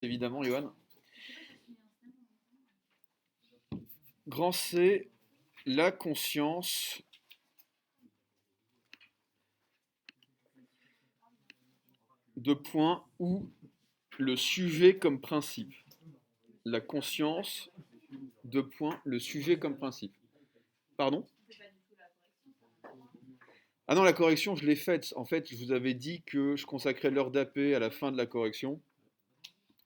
Évidemment, Johan. Grand C, la conscience de point ou le sujet comme principe. La conscience de point, le sujet comme principe. Pardon? Ah non, la correction, je l'ai faite. En fait, je vous avais dit que je consacrais l'heure d'AP à la fin de la correction.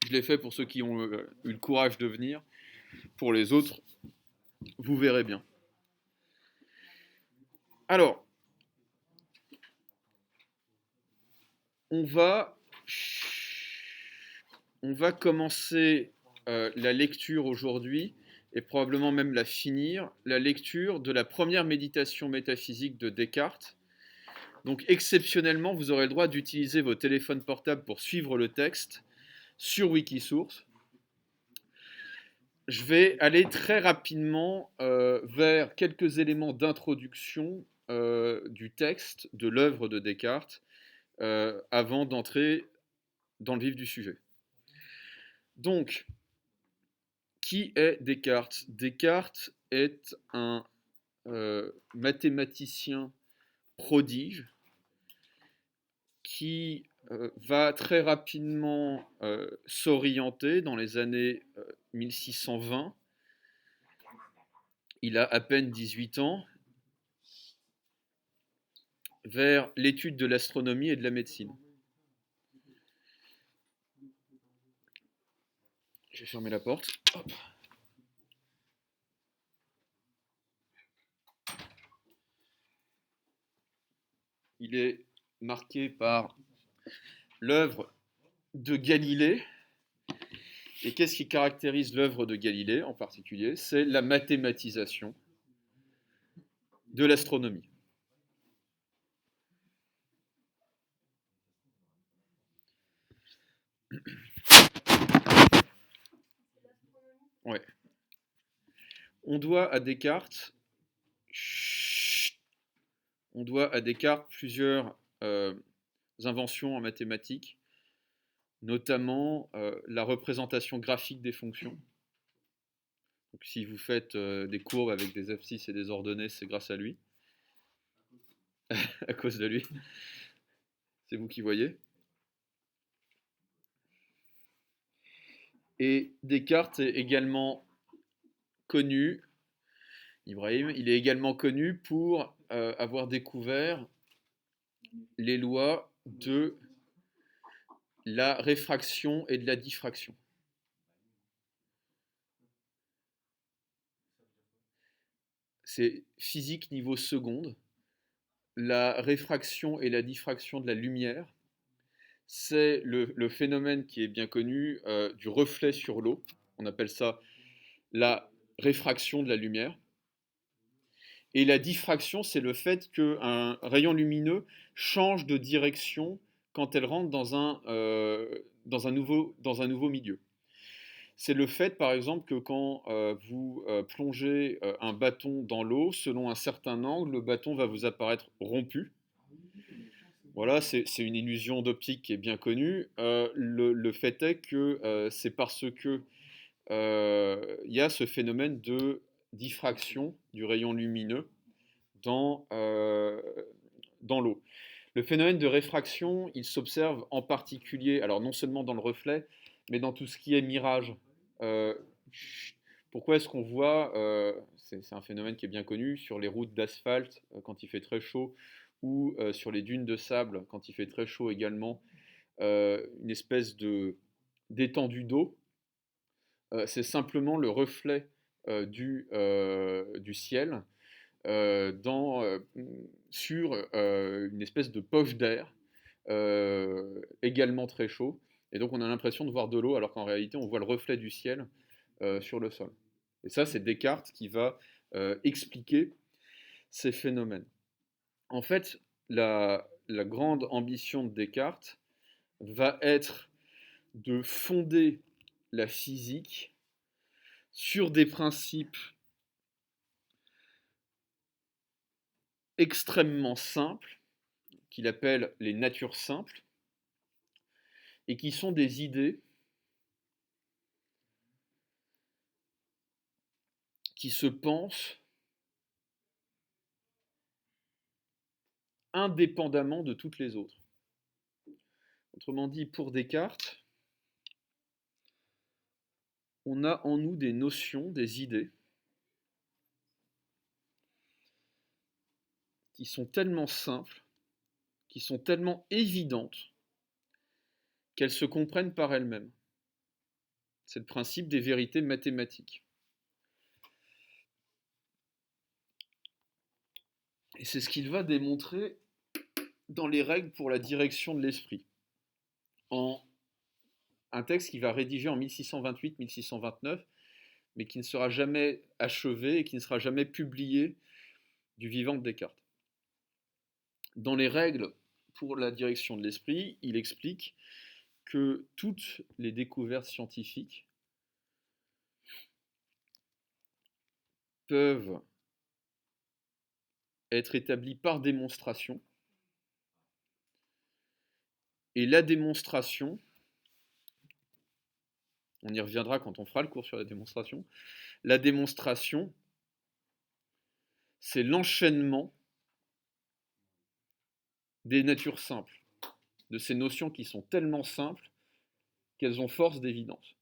Je l'ai fait pour ceux qui ont eu le courage de venir. Pour les autres, vous verrez bien. Alors, on va, commencer la lecture aujourd'hui et probablement même la finir, la lecture de la première méditation métaphysique de Descartes. Donc exceptionnellement, vous aurez le droit d'utiliser vos téléphones portables pour suivre le texte sur Wikisource. Je vais aller très rapidement vers quelques éléments d'introduction du texte, de l'œuvre de Descartes, avant d'entrer dans le vif du sujet. Donc, qui est Descartes? Descartes est un mathématicien prodige qui va très rapidement s'orienter dans les années 1620. Il a à peine 18 ans, vers l'étude de l'astronomie et de la médecine. Je vais fermer la porte. Hop. Il est marqué par l'œuvre de Galilée. Et qu'est-ce qui caractérise l'œuvre de Galilée en particulier? C'est la mathématisation de l'astronomie. Ouais. On doit à Descartes plusieurs inventions en mathématiques, notamment la représentation graphique des fonctions. Donc, si vous faites des courbes avec des abscisses et des ordonnées, c'est grâce à lui. À cause de lui. C'est vous qui voyez. Et Descartes est également connu, Ibrahim, il est également connu pour avoir découvert les lois de la réfraction et de la diffraction. C'est physique niveau seconde. La réfraction et la diffraction de la lumière, c'est le phénomène qui est bien connu du reflet sur l'eau. On appelle ça la réfraction de la lumière. Et la diffraction, c'est le fait qu'un rayon lumineux change de direction quand elle rentre dans un nouveau milieu. C'est le fait, par exemple, que quand vous plongez un bâton dans l'eau, selon un certain angle, le bâton va vous apparaître rompu. Voilà, c'est une illusion d'optique qui est bien connue. Le fait est que c'est parce que il y a ce phénomène de diffraction du rayon lumineux dans l'eau. Le phénomène de réfraction, il s'observe en particulier, alors non seulement dans le reflet, mais dans tout ce qui est mirage. Euh, Pourquoi est-ce qu'on voit, c'est un phénomène qui est bien connu, sur les routes d'asphalte quand il fait très chaud, ou sur les dunes de sable quand il fait très chaud également, une espèce d'étendue d'eau. C'est simplement le reflet du ciel sur une espèce de poche d'air également très chaud. Et donc on a l'impression de voir de l'eau alors qu'en réalité on voit le reflet du ciel sur le sol. Et ça, c'est Descartes qui va expliquer ces phénomènes. En fait, la grande ambition de Descartes va être de fonder la physique sur des principes extrêmement simples, qu'il appelle les natures simples, et qui sont des idées qui se pense indépendamment de toutes les autres. Autrement dit, pour Descartes, on a en nous des notions, des idées, qui sont tellement simples, qui sont tellement évidentes, qu'elles se comprennent par elles-mêmes. C'est le principe des vérités mathématiques. Et c'est ce qu'il va démontrer dans les règles pour la direction de l'esprit. En un texte qu'il va rédiger en 1628-1629, mais qui ne sera jamais achevé et qui ne sera jamais publié du vivant de Descartes. Dans les règles pour la direction de l'esprit, il explique que toutes les découvertes scientifiques peuvent être établies par démonstration, et la démonstration, on y reviendra quand on fera le cours sur la démonstration c'est l'enchaînement des natures simples, de ces notions qui sont tellement simples qu'elles ont force d'évidence.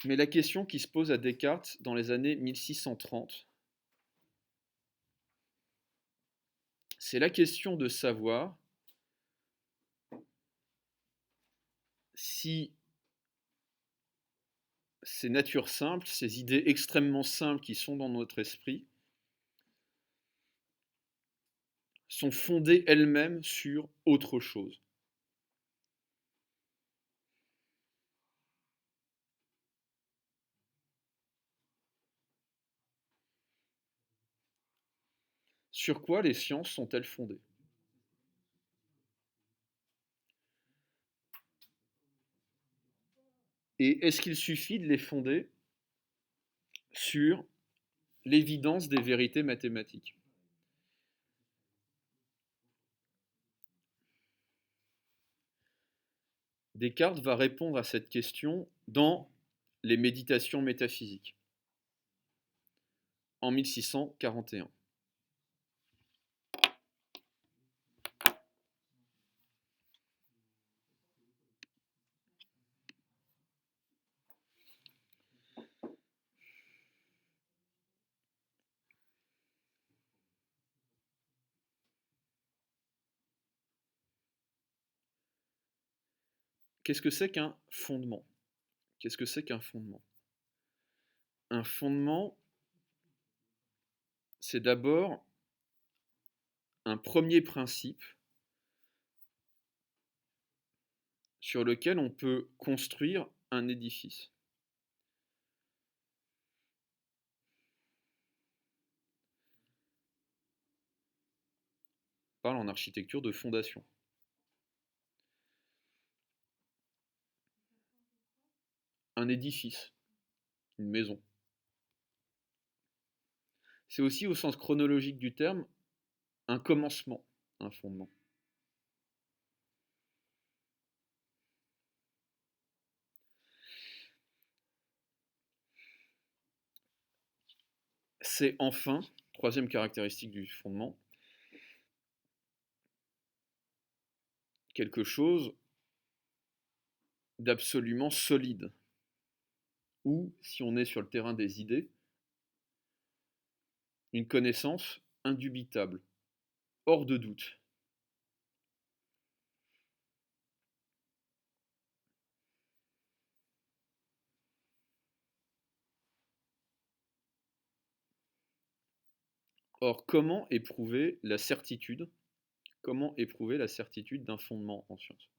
Mais la question qui se pose à Descartes dans les années 1630, c'est la question de savoir si ces natures simples, ces idées extrêmement simples qui sont dans notre esprit, sont fondées elles-mêmes sur autre chose. Sur quoi les sciences sont-elles fondées? Et est-ce qu'il suffit de les fonder sur l'évidence des vérités mathématiques? Descartes va répondre à cette question dans les Méditations métaphysiques, en 1641. Qu'est-ce que c'est qu'un fondement? Qu'est-ce que c'est qu'un fondement? Un fondement, c'est d'abord un premier principe sur lequel on peut construire un édifice. On parle en architecture de fondation. Un édifice, une maison. C'est aussi, au sens chronologique du terme, un commencement, un fondement. C'est enfin, troisième caractéristique du fondement, quelque chose d'absolument solide. Ou, si on est sur le terrain des idées, une connaissance indubitable, hors de doute. Or, comment éprouver la certitude? Comment éprouver la certitude d'un fondement en science?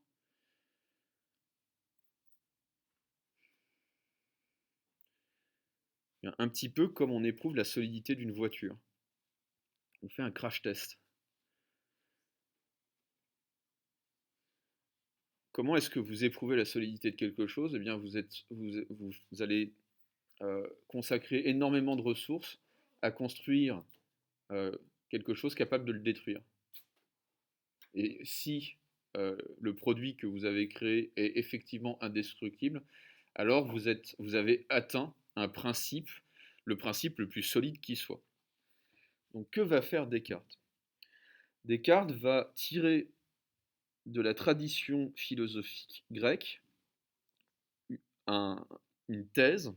Un petit peu comme on éprouve la solidité d'une voiture. On fait un crash test. Comment est-ce que vous éprouvez la solidité de quelque chose? Eh bien, vous allez consacrer énormément de ressources à construire quelque chose capable de le détruire. Et si le produit que vous avez créé est effectivement indestructible, alors vous avez atteint un principe, le principe le plus solide qui soit. Donc que va faire Descartes? Descartes va tirer de la tradition philosophique grecque une thèse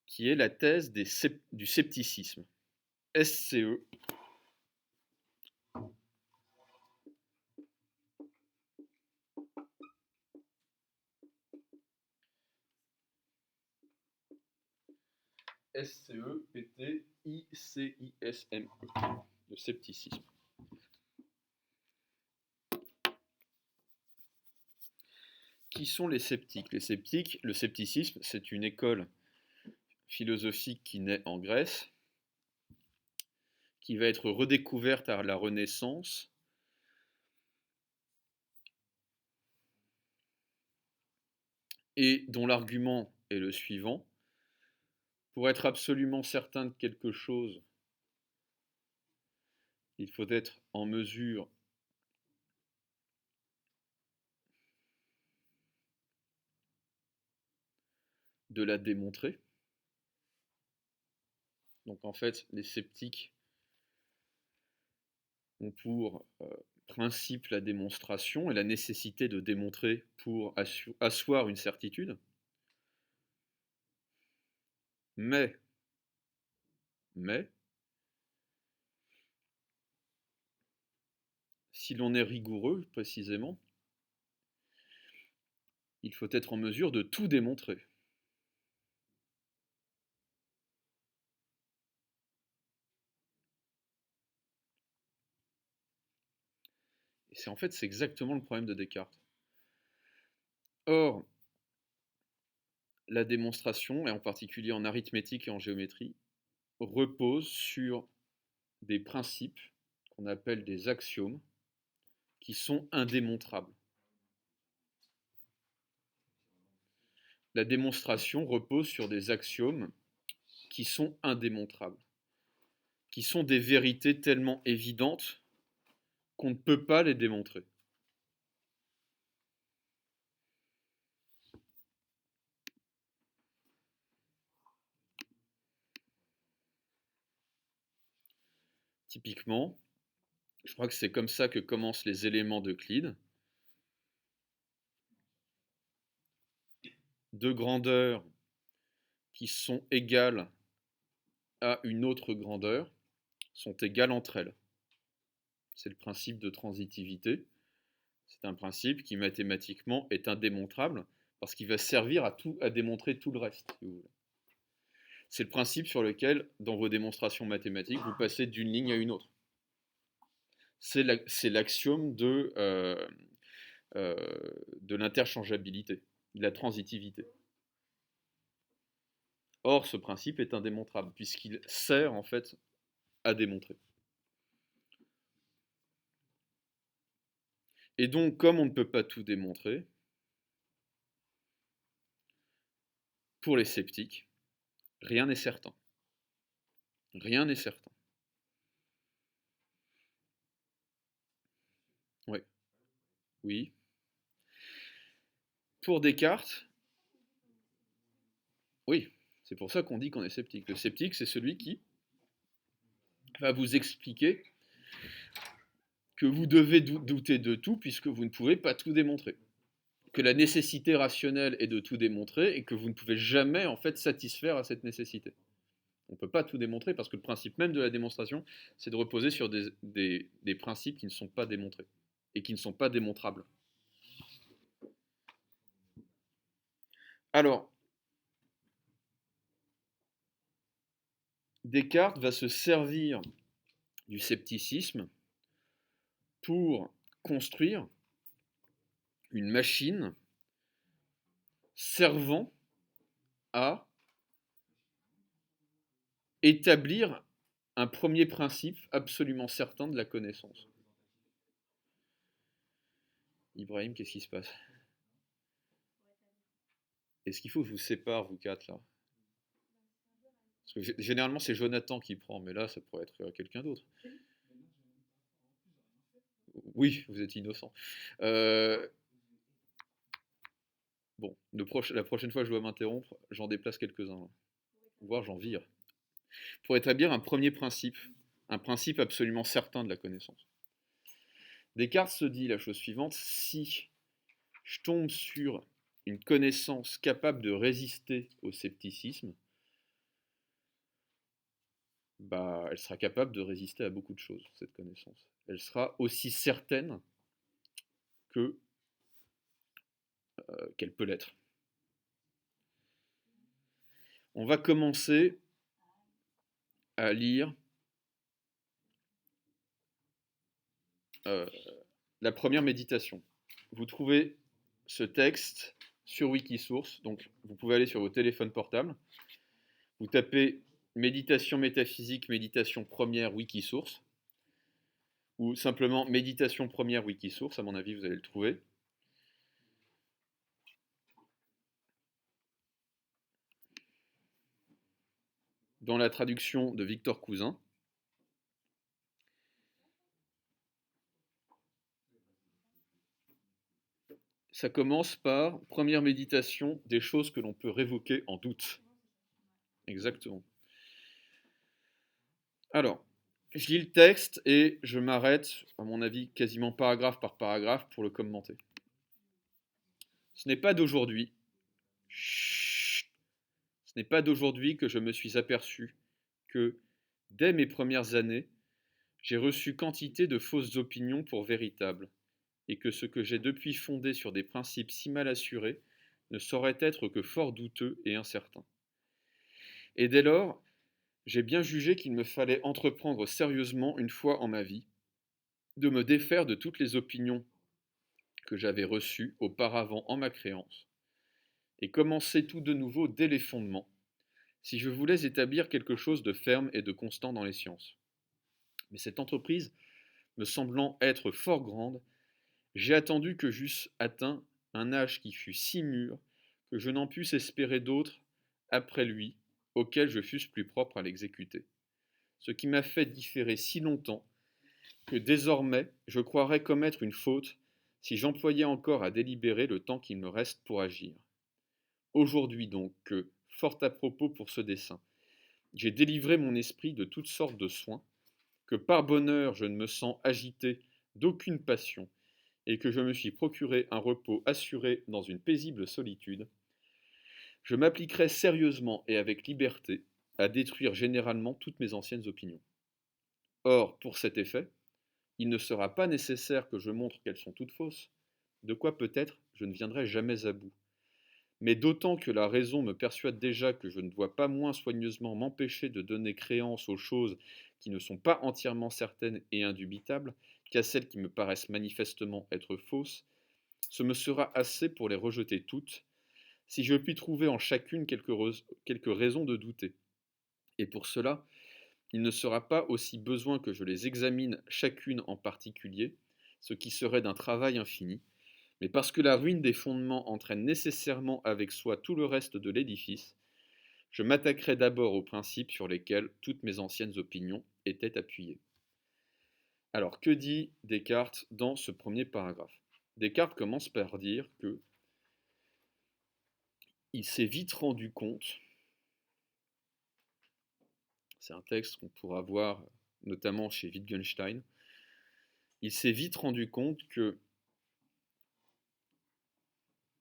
qui est la thèse du scepticisme. SCE. SCE-PT-ICISME, le scepticisme. Qui sont les sceptiques? Les sceptiques, le scepticisme, c'est une école philosophique qui naît en Grèce, qui va être redécouverte à la Renaissance, et dont l'argument est le suivant: pour être absolument certain de quelque chose, il faut être en mesure de la démontrer. Donc en fait, les sceptiques ont pour principe la démonstration et la nécessité de démontrer pour asseoir une certitude. Mais, si l'on est rigoureux, précisément, il faut être en mesure de tout démontrer. Et c'est exactement le problème de Descartes. Or, la démonstration, et en particulier en arithmétique et en géométrie, repose sur des principes qu'on appelle des axiomes, qui sont indémontrables. La démonstration repose sur des axiomes qui sont indémontrables, qui sont des vérités tellement évidentes qu'on ne peut pas les démontrer. Typiquement, je crois que c'est comme ça que commencent les éléments d'Euclide. Deux grandeurs qui sont égales à une autre grandeur sont égales entre elles. C'est le principe de transitivité. C'est un principe qui mathématiquement est indémontrable parce qu'il va servir à démontrer tout le reste, si vous voulez. C'est le principe sur lequel, dans vos démonstrations mathématiques, vous passez d'une ligne à une autre. C'est l'axiome de l'interchangeabilité, de la transitivité. Or, ce principe est indémontrable, puisqu'il sert en fait à démontrer. Et donc, comme on ne peut pas tout démontrer, pour les sceptiques, rien n'est certain. Rien n'est certain. Oui. Oui. Pour Descartes, oui, c'est pour ça qu'on dit qu'on est sceptique. Le sceptique, c'est celui qui va vous expliquer que vous devez douter de tout puisque vous ne pouvez pas tout démontrer. Que la nécessité rationnelle est de tout démontrer et que vous ne pouvez jamais en fait satisfaire à cette nécessité. On ne peut pas tout démontrer parce que le principe même de la démonstration, c'est de reposer sur des principes qui ne sont pas démontrés et qui ne sont pas démontrables. Alors, Descartes va se servir du scepticisme pour construire une machine servant à établir un premier principe absolument certain de la connaissance. Ibrahim, qu'est-ce qui se passe? Est-ce qu'il faut que je vous sépare, vous quatre, là? Parce que généralement, c'est Jonathan qui prend, mais là, ça pourrait être quelqu'un d'autre. Oui, vous êtes innocent. Euh, bon, la prochaine fois que je dois m'interrompre, j'en déplace quelques-uns, voire j'en vire. Pour établir un principe absolument certain de la connaissance. Descartes se dit la chose suivante: si je tombe sur une connaissance capable de résister au scepticisme, bah, elle sera capable de résister à beaucoup de choses, cette connaissance. Elle sera aussi certaine que qu'elle peut l'être. On va commencer à lire euh, la première méditation. Vous trouvez ce texte sur Wikisource, donc vous pouvez aller sur vos téléphones portables, vous tapez méditation métaphysique, méditation première Wikisource, ou simplement méditation première Wikisource, à mon avis vous allez le trouver. Dans la traduction de Victor Cousin. Ça commence par première méditation des choses que l'on peut révoquer en doute. Exactement. Alors, je lis le texte et je m'arrête, à mon avis, quasiment paragraphe par paragraphe pour le commenter. Ce n'est pas d'aujourd'hui, ce n'est pas d'aujourd'hui que je me suis aperçu que, dès mes premières années, j'ai reçu quantité de fausses opinions pour véritables, et que ce que j'ai depuis fondé sur des principes si mal assurés ne saurait être que fort douteux et incertain. Et dès lors, j'ai bien jugé qu'il me fallait entreprendre sérieusement une fois en ma vie, de me défaire de toutes les opinions que j'avais reçues auparavant en ma créance, et commencer tout de nouveau dès les fondements, si je voulais établir quelque chose de ferme et de constant dans les sciences. Mais cette entreprise, me semblant être fort grande, j'ai attendu que j'eusse atteint un âge qui fût si mûr que je n'en pusse espérer d'autre après lui, auquel je fusse plus propre à l'exécuter. Ce qui m'a fait différer si longtemps que désormais je croirais commettre une faute si j'employais encore à délibérer le temps qu'il me reste pour agir. Aujourd'hui donc que, fort à propos pour ce dessein, j'ai délivré mon esprit de toutes sortes de soins, que par bonheur je ne me sens agité d'aucune passion, et que je me suis procuré un repos assuré dans une paisible solitude, je m'appliquerai sérieusement et avec liberté à détruire généralement toutes mes anciennes opinions. Or, pour cet effet, il ne sera pas nécessaire que je montre qu'elles sont toutes fausses, de quoi peut-être je ne viendrai jamais à bout. Mais d'autant que la raison me persuade déjà que je ne dois pas moins soigneusement m'empêcher de donner créance aux choses qui ne sont pas entièrement certaines et indubitables qu'à celles qui me paraissent manifestement être fausses, ce me sera assez pour les rejeter toutes, si je puis trouver en chacune quelques raisons de douter. Et pour cela, il ne sera pas aussi besoin que je les examine chacune en particulier, ce qui serait d'un travail infini, mais parce que la ruine des fondements entraîne nécessairement avec soi tout le reste de l'édifice, je m'attaquerai d'abord aux principes sur lesquels toutes mes anciennes opinions étaient appuyées. Alors, que dit Descartes dans ce premier paragraphe? Descartes commence par dire que il s'est vite rendu compte, c'est un texte qu'on pourra voir notamment chez Wittgenstein, il s'est vite rendu compte que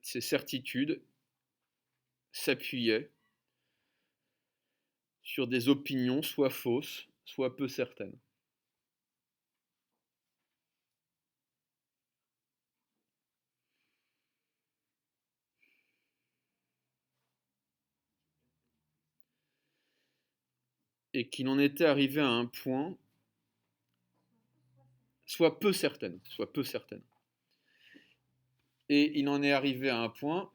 ces certitudes s'appuyaient sur des opinions soit fausses, soit peu certaines. Et qu'il en était arrivé à un point, soit peu certaines, soit peu certaines. Et il en est arrivé à un point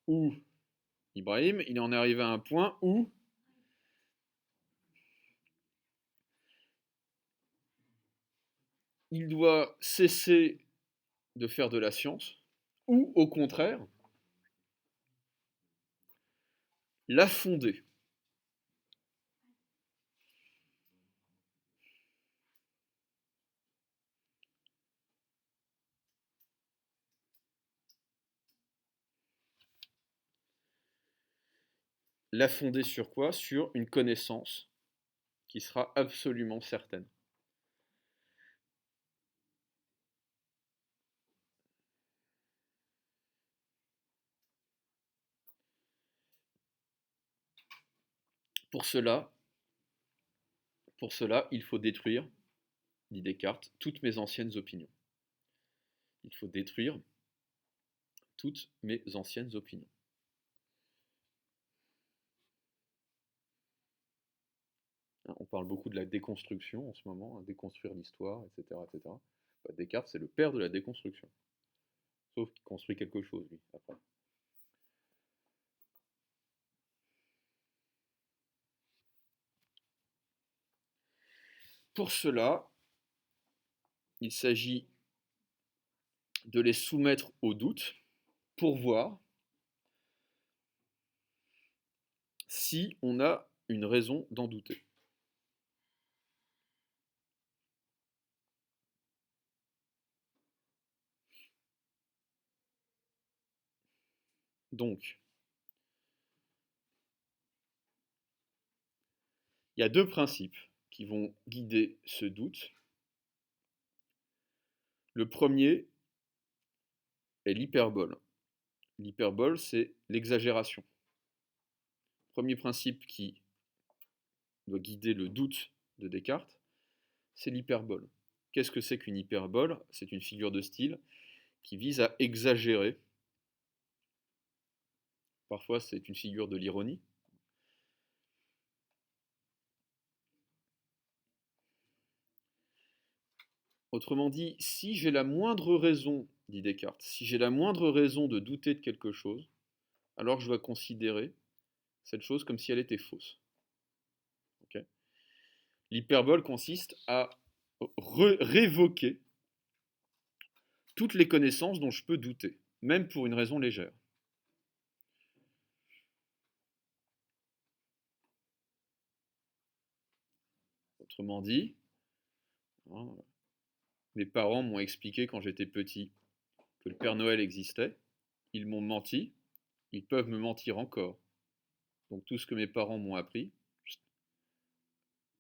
où, Ibrahim, il en est arrivé à un point où il doit cesser de faire de la science, ou au contraire, la fonder. la fonder sur quoi? Sur une connaissance qui sera absolument certaine. Pour cela, il faut détruire, dit Descartes, toutes mes anciennes opinions. Il faut détruire toutes mes anciennes opinions. On parle beaucoup de la déconstruction en ce moment, déconstruire l'histoire, etc., etc. Descartes, c'est le père de la déconstruction. Sauf qu'il construit quelque chose, lui, après. Pour cela, il s'agit de les soumettre au doute pour voir si on a une raison d'en douter. Donc, il y a deux principes qui vont guider ce doute. Le premier est l'hyperbole. L'hyperbole, c'est l'exagération. Premier principe qui doit guider le doute de Descartes, c'est l'hyperbole. Qu'est-ce que c'est qu'une hyperbole? C'est une figure de style qui vise à exagérer. Parfois, c'est une figure de l'ironie. Autrement dit, si j'ai la moindre raison, dit Descartes, si j'ai la moindre raison de douter de quelque chose, alors je dois considérer cette chose comme si elle était fausse. Okay. L'hyperbole consiste à révoquer toutes les connaissances dont je peux douter, même pour une raison légère. Autrement dit, mes parents m'ont expliqué quand j'étais petit que le Père Noël existait, ils m'ont menti, ils peuvent me mentir encore. Donc tout ce que mes parents m'ont appris,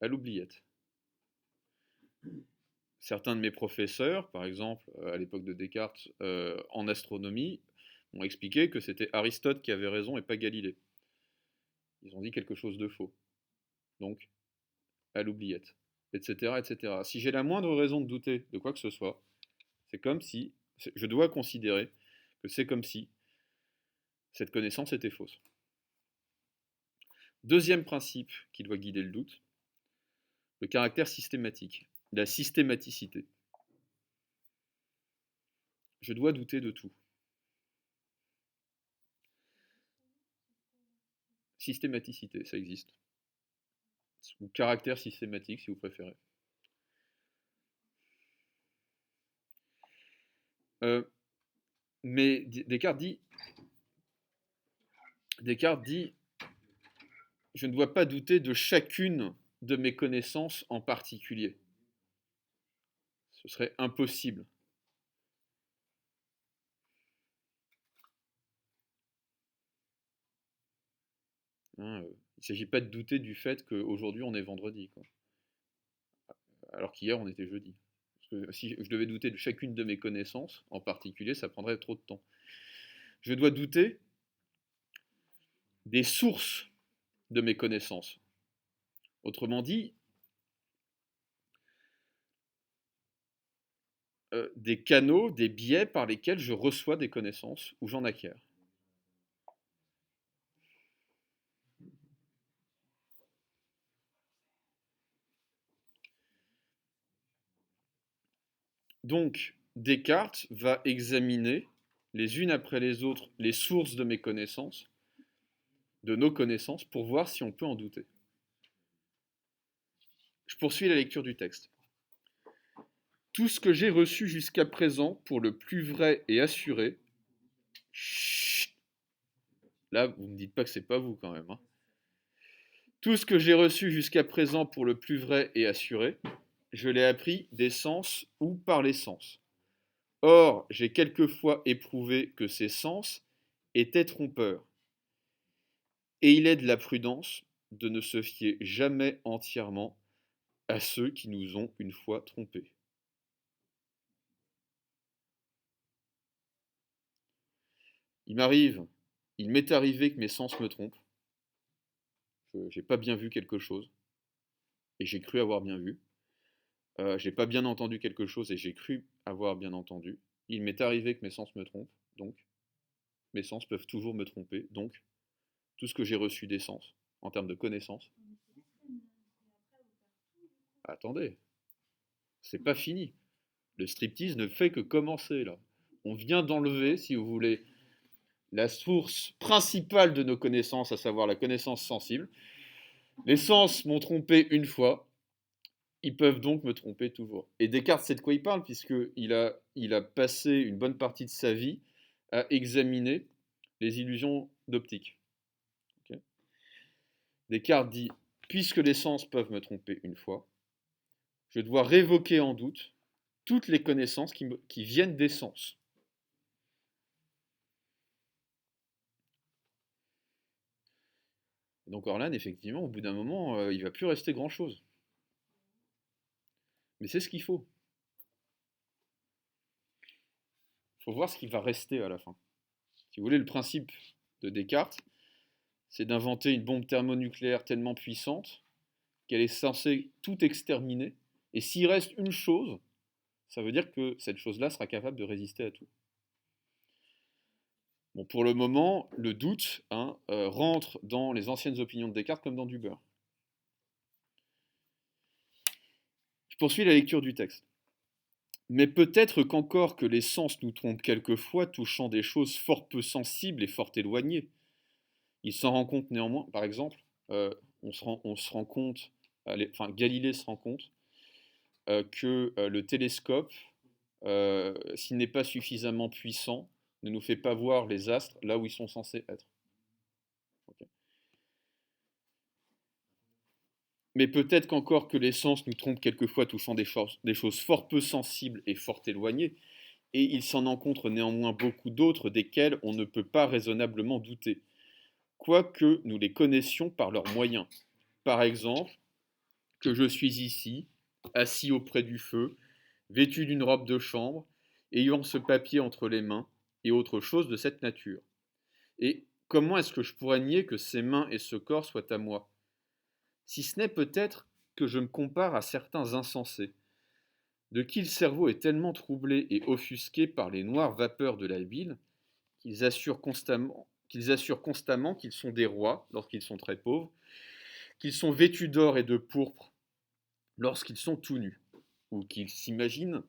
à l'oubliette. Certains de mes professeurs, par exemple à l'époque de Descartes en astronomie, m'ont expliqué que c'était Aristote qui avait raison et pas Galilée. Ils ont dit quelque chose de faux. Donc, à l'oubliette, etc., etc. Si j'ai la moindre raison de douter de quoi que ce soit, c'est comme si, je dois considérer que c'est comme si cette connaissance était fausse. Deuxième principe qui doit guider le doute, le caractère systématique, la systématicité. Je dois douter de tout. Systématicité, ça existe. Ou caractère systématique, si vous préférez. Mais Descartes dit, je ne dois pas douter de chacune de mes connaissances en particulier. Ce serait impossible. Hein, il ne s'agit pas de douter du fait qu'aujourd'hui on est vendredi, quoi. Alors qu'hier on était jeudi. Parce que si je devais douter de chacune de mes connaissances en particulier, ça prendrait trop de temps. Je dois douter des sources de mes connaissances. Autrement dit, des canaux, des biais par lesquels je reçois des connaissances ou j'en acquiers. Donc, Descartes va examiner les unes après les autres les sources de mes connaissances, de nos connaissances, pour voir si on peut en douter. Je poursuis la lecture du texte. Tout ce que j'ai reçu jusqu'à présent pour le plus vrai et assuré. Chut. Là, vous ne me dites pas que c'est pas vous quand même. Hein. Tout ce que j'ai reçu jusqu'à présent pour le plus vrai et assuré, je l'ai appris des sens ou par les sens. Or, j'ai quelquefois éprouvé que ces sens étaient trompeurs. et il est de la prudence de ne se fier jamais entièrement à ceux qui nous ont une fois trompés. Il m'est arrivé que mes sens me trompent, que j'ai pas bien vu quelque chose, et j'ai cru avoir bien vu. J'ai pas bien entendu quelque chose et j'ai cru avoir bien entendu. Il m'est arrivé que mes sens me trompent, donc mes sens peuvent toujours me tromper, donc tout ce que j'ai reçu des sens, en termes de connaissances. Attendez, c'est pas fini. Le striptease ne fait que commencer là. On vient d'enlever, si vous voulez, la source principale de nos connaissances, à savoir la connaissance sensible. Les sens m'ont trompé une fois, ils peuvent donc me tromper toujours. Et Descartes sait de quoi il parle, puisqu'il a passé une bonne partie de sa vie à examiner les illusions d'optique. Okay. Descartes dit, puisque les sens peuvent me tromper une fois, je dois révoquer en doute toutes les connaissances qui viennent des sens. Donc Orlan, effectivement, au bout d'un moment, il ne va plus rester grand-chose. Mais c'est ce qu'il faut. Il faut voir ce qui va rester à la fin. Si vous voulez, le principe de Descartes, c'est d'inventer une bombe thermonucléaire tellement puissante qu'elle est censée tout exterminer. Et s'il reste une chose, ça veut dire que cette chose-là sera capable de résister à tout. Bon, pour le moment, le doute rentre dans les anciennes opinions de Descartes comme dans du beurre. Je poursuis la lecture du texte. Mais peut-être qu'encore que les sens nous trompent quelquefois, touchant des choses fort peu sensibles et fort éloignées. Il s'en rend compte néanmoins, par exemple, on se rend compte, Galilée se rend compte que le télescope, s'il n'est pas suffisamment puissant, ne nous fait pas voir les astres là où ils sont censés être. Okay. Mais peut-être qu'encore que les sens nous trompent quelquefois, touchant des choses fort peu sensibles et fort éloignées, et il s'en rencontre néanmoins beaucoup d'autres desquels on ne peut pas raisonnablement douter, quoique nous les connaissions par leurs moyens. Par exemple, que je suis ici, assis auprès du feu, vêtu d'une robe de chambre, ayant ce papier entre les mains, et autre chose de cette nature. Et comment est-ce que je pourrais nier que ces mains et ce corps soient à moi? Si ce n'est peut-être que je me compare à certains insensés, de qui le cerveau est tellement troublé et offusqué par les noires vapeurs de la bile, qu'ils assurent constamment qu'ils sont des rois lorsqu'ils sont très pauvres, qu'ils sont vêtus d'or et de pourpre lorsqu'ils sont tout nus, ou qu'ils s'imaginent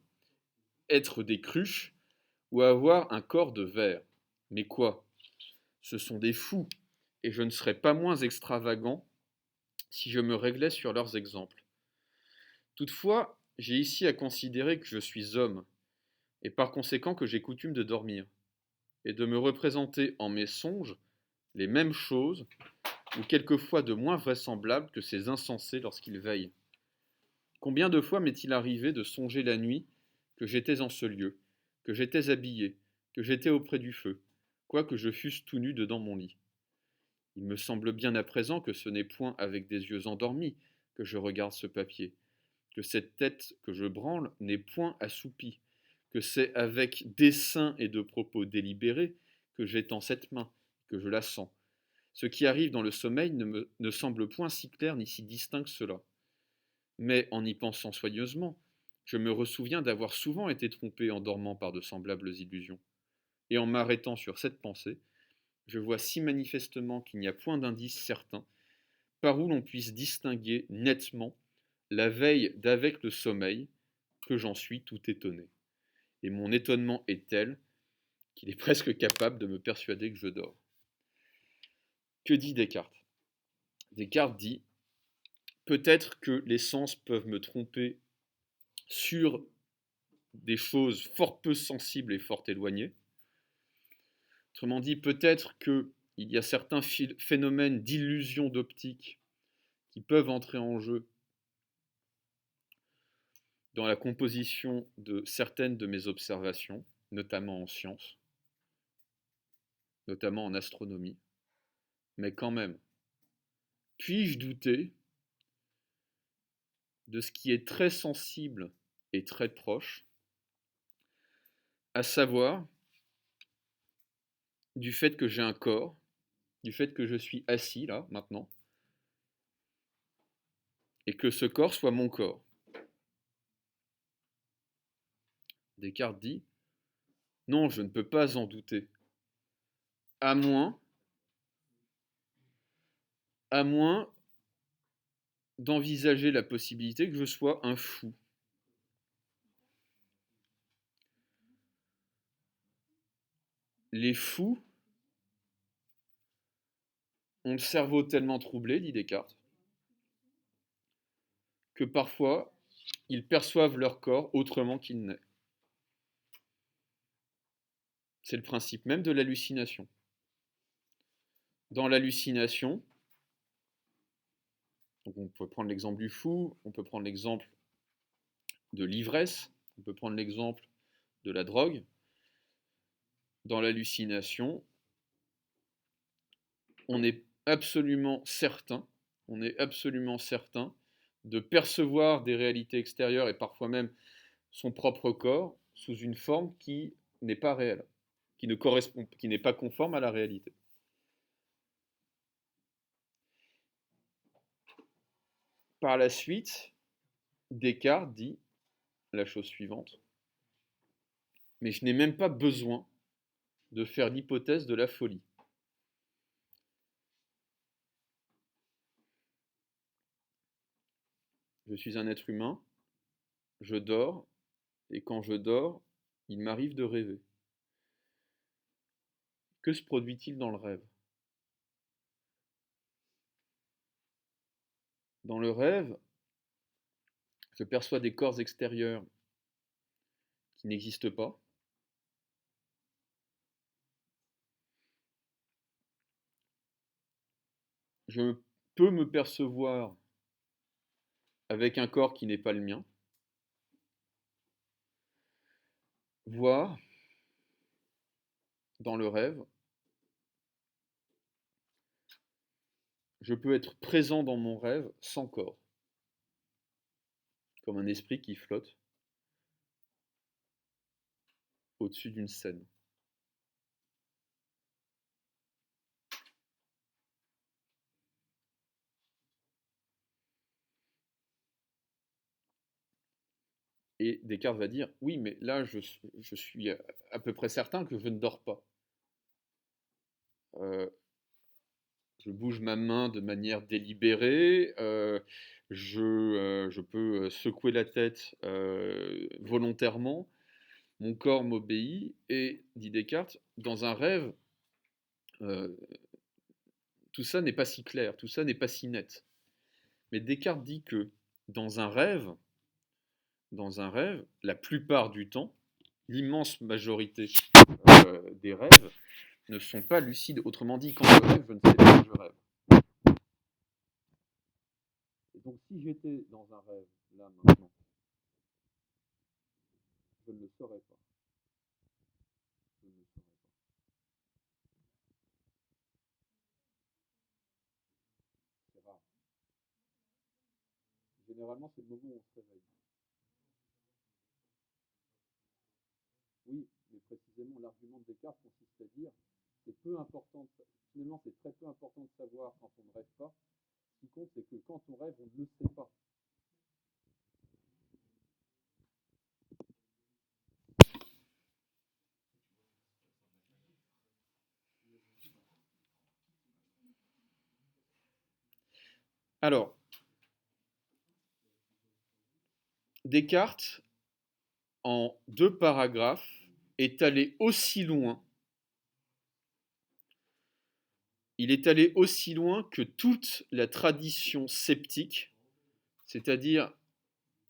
être des cruches ou avoir un corps de verre. Mais quoi? Ce sont des fous, et je ne serais pas moins extravagant si je me réglais sur leurs exemples. Toutefois, j'ai ici à considérer que je suis homme, et par conséquent que j'ai coutume de dormir, et de me représenter en mes songes les mêmes choses, ou quelquefois de moins vraisemblables que ces insensés lorsqu'ils veillent. Combien de fois m'est-il arrivé de songer la nuit que j'étais en ce lieu, que j'étais habillé, que j'étais auprès du feu, quoique je fusse tout nu dedans mon lit. Il me semble bien à présent que ce n'est point avec des yeux endormis que je regarde ce papier, que cette tête que je branle n'est point assoupie, que c'est avec dessein et de propos délibérés que j'étends cette main, que je la sens. Ce qui arrive dans le sommeil ne semble point si clair ni si distinct que cela. Mais en y pensant soigneusement, je me ressouviens d'avoir souvent été trompé en dormant par de semblables illusions. Et en m'arrêtant sur cette pensée, je vois si manifestement qu'il n'y a point d'indice certain par où l'on puisse distinguer nettement la veille d'avec le sommeil que j'en suis tout étonné. Et mon étonnement est tel qu'il est presque capable de me persuader que je dors. Que dit Descartes? Descartes dit peut-être que les sens peuvent me tromper sur des choses fort peu sensibles et fort éloignées. Autrement dit, peut-être qu'il y a certains phénomènes d'illusion d'optique qui peuvent entrer en jeu dans la composition de certaines de mes observations, notamment en sciences, notamment en astronomie. mais quand même, puis-je douter de ce qui est très sensible et très proche, à savoir du fait que j'ai un corps, du fait que je suis assis là, maintenant, et que ce corps soit mon corps. Descartes dit, non, je ne peux pas en douter, à moins, à moins d'envisager la possibilité que je sois un fou. Les fous ont le cerveau tellement troublé, dit Descartes, que parfois ils perçoivent leur corps autrement qu'il n'est. C'est le principe même de l'hallucination. Dans l'hallucination, donc on peut prendre l'exemple du fou, on peut prendre l'exemple de l'ivresse, on peut prendre l'exemple de la drogue. Dans l'hallucination, on est absolument certain, de percevoir des réalités extérieures et parfois même son propre corps sous une forme qui n'est pas réelle, qui n'est pas conforme à la réalité. Par la suite, Descartes dit la chose suivante, mais je n'ai même pas besoin de faire l'hypothèse de la folie. Je suis un être humain, je dors, et quand je dors, il m'arrive de rêver. Que se produit-il dans le rêve? Dans le rêve, je perçois des corps extérieurs qui n'existent pas. Je peux me percevoir avec un corps qui n'est pas le mien, voire, dans le rêve, je peux être présent dans mon rêve sans corps, comme un esprit qui flotte au-dessus d'une scène. Et Descartes va dire, oui, mais là, je suis à peu près certain que je ne dors pas. Je bouge ma main de manière délibérée, je peux secouer la tête volontairement, mon corps m'obéit, et, dit Descartes, dans un rêve, euh, tout ça n'est pas si clair, tout ça n'est pas si net. Mais Descartes dit que dans un rêve, la plupart du temps, l'immense majorité des rêves ne sont pas lucides. Autrement dit, quand je rêve, je ne sais pas que je rêve. Et donc, si j'étais dans un rêve, là, maintenant, je ne le saurais pas. Je ne le saurais pas. C'est rare. Généralement, c'est le moment où on se réveille. Oui, mais précisément, l'argument de Descartes consiste à dire c'est peu important, finalement, c'est très peu important de savoir quand on ne rêve pas. Ce qui compte, c'est que quand on rêve, on ne le sait pas. Alors, Descartes, en 2 paragraphes, est allé aussi loin. Il est allé aussi loin que toute la tradition sceptique, c'est-à-dire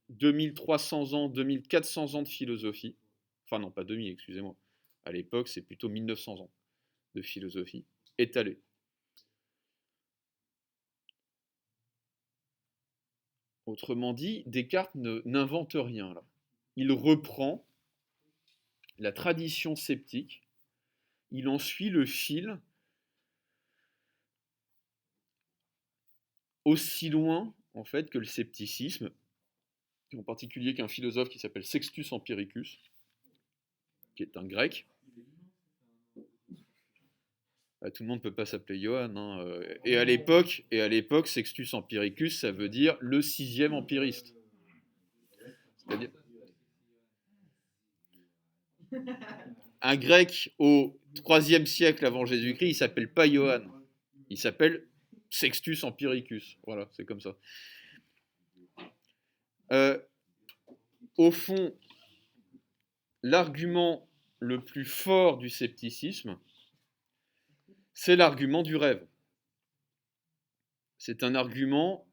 2300 ans, 2400 ans de philosophie, enfin non, pas 2000, excusez-moi, à l'époque c'est plutôt 1900 ans de philosophie, est allé. Autrement dit, Descartes n'invente rien là. Il reprend la tradition sceptique, il en suit le fil aussi loin en fait que le scepticisme, en particulier qu'un philosophe qui s'appelle Sextus Empiricus, qui est un grec. Tout le monde ne peut pas s'appeler Johann, hein. Et à l'époque, Sextus Empiricus, ça veut dire le sixième empiriste. C'est-à-dire un grec au IIIe siècle avant Jésus-Christ, il s'appelle pas Johann, il s'appelle Sextus Empiricus. Voilà, c'est comme ça. Au fond, l'argument le plus fort du scepticisme, c'est l'argument du rêve. C'est un argument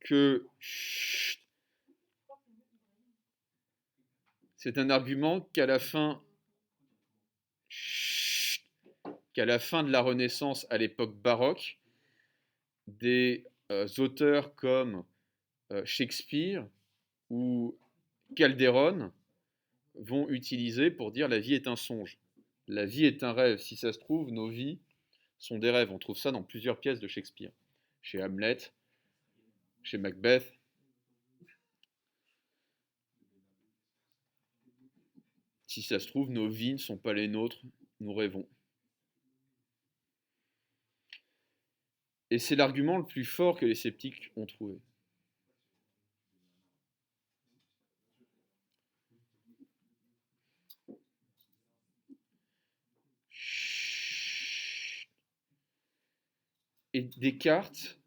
que... C'est un argument qu'à la fin de la Renaissance, à l'époque baroque, des auteurs comme Shakespeare ou Calderon vont utiliser pour dire la vie est un songe. La vie est un rêve. Si ça se trouve, nos vies sont des rêves. On trouve ça dans plusieurs pièces de Shakespeare. Chez Hamlet, chez Macbeth. Si ça se trouve, nos vies ne sont pas les nôtres, nous rêvons. Et c'est l'argument le plus fort que les sceptiques ont trouvé. Et Descartes,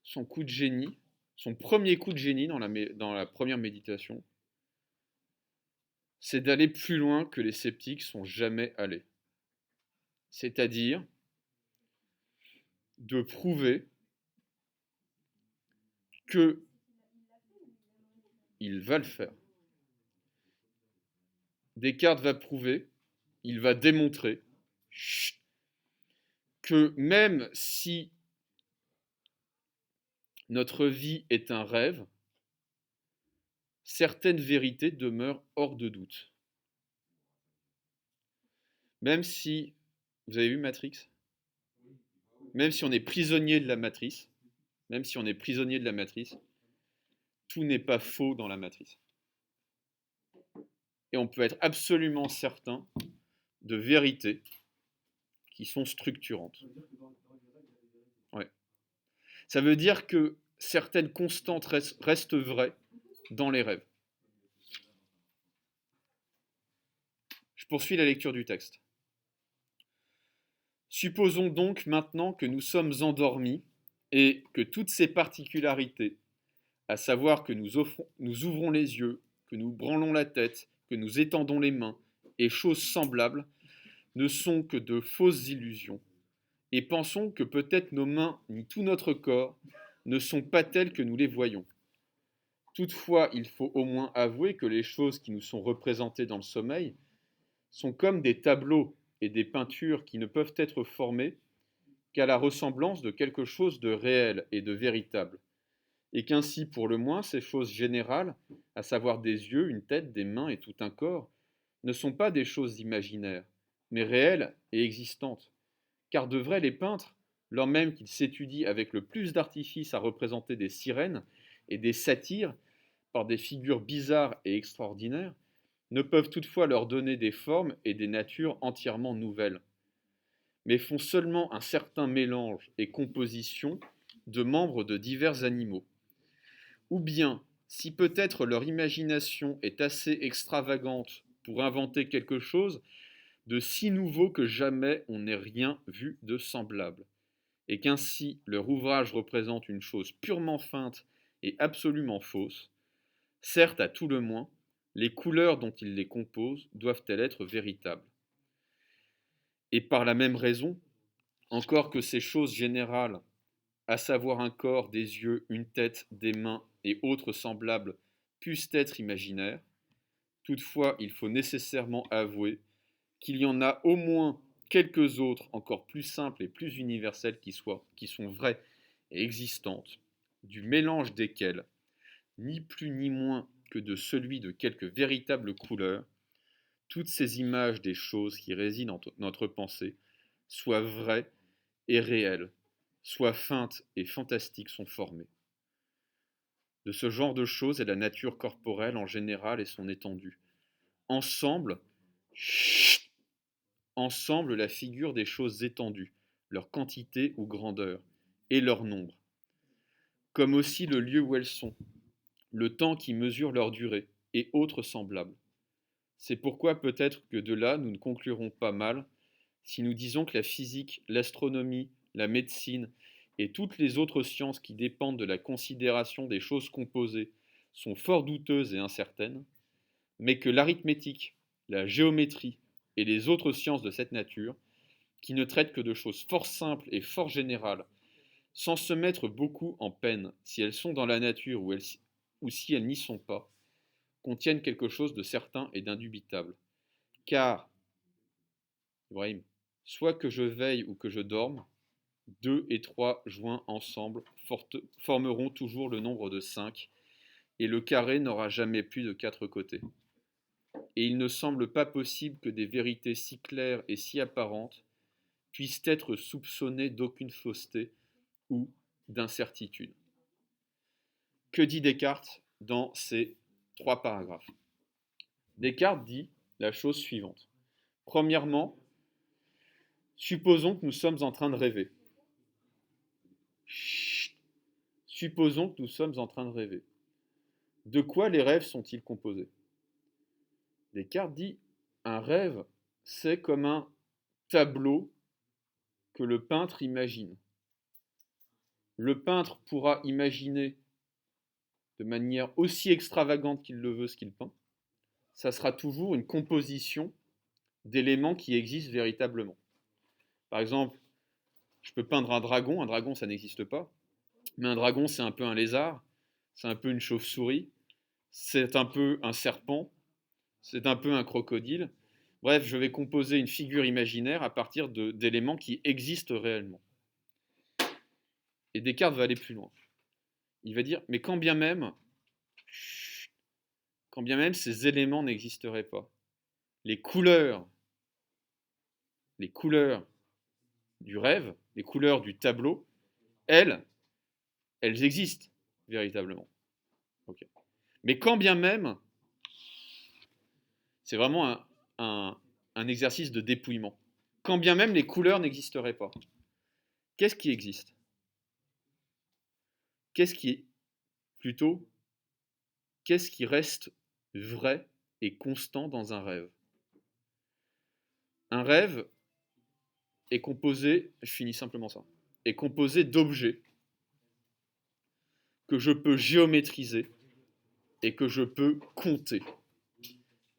son coup de génie, son premier coup de génie dans la première méditation, c'est d'aller plus loin que les sceptiques sont jamais allés. C'est-à-dire de prouver que il va le faire. Descartes va prouver, il va démontrer que même si notre vie est un rêve, certaines vérités demeurent hors de doute. Même si, vous avez vu Matrix? Même si on est prisonnier de la matrice, tout n'est pas faux dans la matrice. Et on peut être absolument certain de vérités qui sont structurantes. Ouais. Ça veut dire que certaines constantes restent vraies dans les rêves. Je poursuis la lecture du texte. Supposons donc maintenant que nous sommes endormis et que toutes ces particularités, à savoir que nous ouvrons les yeux, que nous branlons la tête, que nous étendons les mains, et choses semblables, ne sont que de fausses illusions, et pensons que peut-être nos mains ni tout notre corps ne sont pas telles que nous les voyons. Toutefois, il faut au moins avouer que les choses qui nous sont représentées dans le sommeil sont comme des tableaux et des peintures qui ne peuvent être formées qu'à la ressemblance de quelque chose de réel et de véritable, et qu'ainsi, pour le moins, ces choses générales, à savoir des yeux, une tête, des mains et tout un corps, ne sont pas des choses imaginaires, mais réelles et existantes. Car de vrai, les peintres, lors même qu'ils s'étudient avec le plus d'artifice à représenter des sirènes et des satyres par des figures bizarres et extraordinaires, ne peuvent toutefois leur donner des formes et des natures entièrement nouvelles, mais font seulement un certain mélange et composition de membres de divers animaux. Ou bien, si peut-être leur imagination est assez extravagante pour inventer quelque chose de si nouveau que jamais on n'ait rien vu de semblable, et qu'ainsi leur ouvrage représente une chose purement feinte et absolument fausse, certes à tout le moins, les couleurs dont ils les composent doivent-elles être véritables. Et par la même raison, encore que ces choses générales, à savoir un corps, des yeux, une tête, des mains et autres semblables, puissent être imaginaires, toutefois il faut nécessairement avouer qu'il y en a au moins quelques autres encore plus simples et plus universelles qui sont vraies et existantes, du mélange desquelles, ni plus ni moins que de celui de quelques véritables couleurs, toutes ces images des choses qui résident dans notre pensée soient vraies et réelles, soit feintes et fantastiques sont formées. De ce genre de choses est la nature corporelle en général et son étendue. Ensemble, ensemble la figure des choses étendues, leur quantité ou grandeur, et leur nombre, comme aussi le lieu où elles sont, le temps qui mesure leur durée, et autres semblables. C'est pourquoi peut-être que de là nous ne conclurons pas mal si nous disons que la physique, l'astronomie, la médecine et toutes les autres sciences qui dépendent de la considération des choses composées sont fort douteuses et incertaines, mais que l'arithmétique, la géométrie et les autres sciences de cette nature, qui ne traitent que de choses fort simples et fort générales, sans se mettre beaucoup en peine si elles sont dans la nature ou si elles n'y sont pas, contiennent quelque chose de certain et d'indubitable. Car, Ibrahim, soit que je veille ou que je dorme, 2 et 3 joints ensemble formeront toujours le nombre de 5, et le carré n'aura jamais plus de 4 côtés. Et il ne semble pas possible que des vérités si claires et si apparentes puissent être soupçonnées d'aucune fausseté ou d'incertitude. Que dit Descartes dans ces 3 paragraphes? Descartes dit la chose suivante. Premièrement, supposons que nous sommes en train de rêver. Chut. Supposons que nous sommes en train de rêver. De quoi les rêves sont-ils composés? Descartes dit un rêve, c'est comme un tableau que le peintre imagine. Le peintre pourra imaginer de manière aussi extravagante qu'il le veut ce qu'il peint. Ça sera toujours une composition d'éléments qui existent véritablement. Par exemple, je peux peindre un dragon ça n'existe pas, mais un dragon c'est un peu un lézard, c'est un peu une chauve-souris, c'est un peu un serpent, c'est un peu un crocodile. Bref, je vais composer une figure imaginaire à partir d'éléments qui existent réellement. Et Descartes va aller plus loin. Il va dire, mais quand bien même ces éléments n'existeraient pas, les couleurs du rêve, les couleurs du tableau, elles existent véritablement. Okay. Mais quand bien même, c'est vraiment un exercice de dépouillement. Quand bien même les couleurs n'existeraient pas, qu'est-ce qui existe? Qu'est-ce qui reste vrai et constant dans un rêve? Un rêve est composé, je finis simplement ça, est composé d'objets que je peux géométriser et que je peux compter.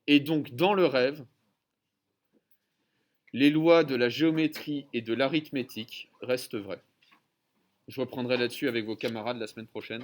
Et donc dans le rêve, les lois de la géométrie et de l'arithmétique restent vraies. Je reprendrai là-dessus avec vos camarades la semaine prochaine.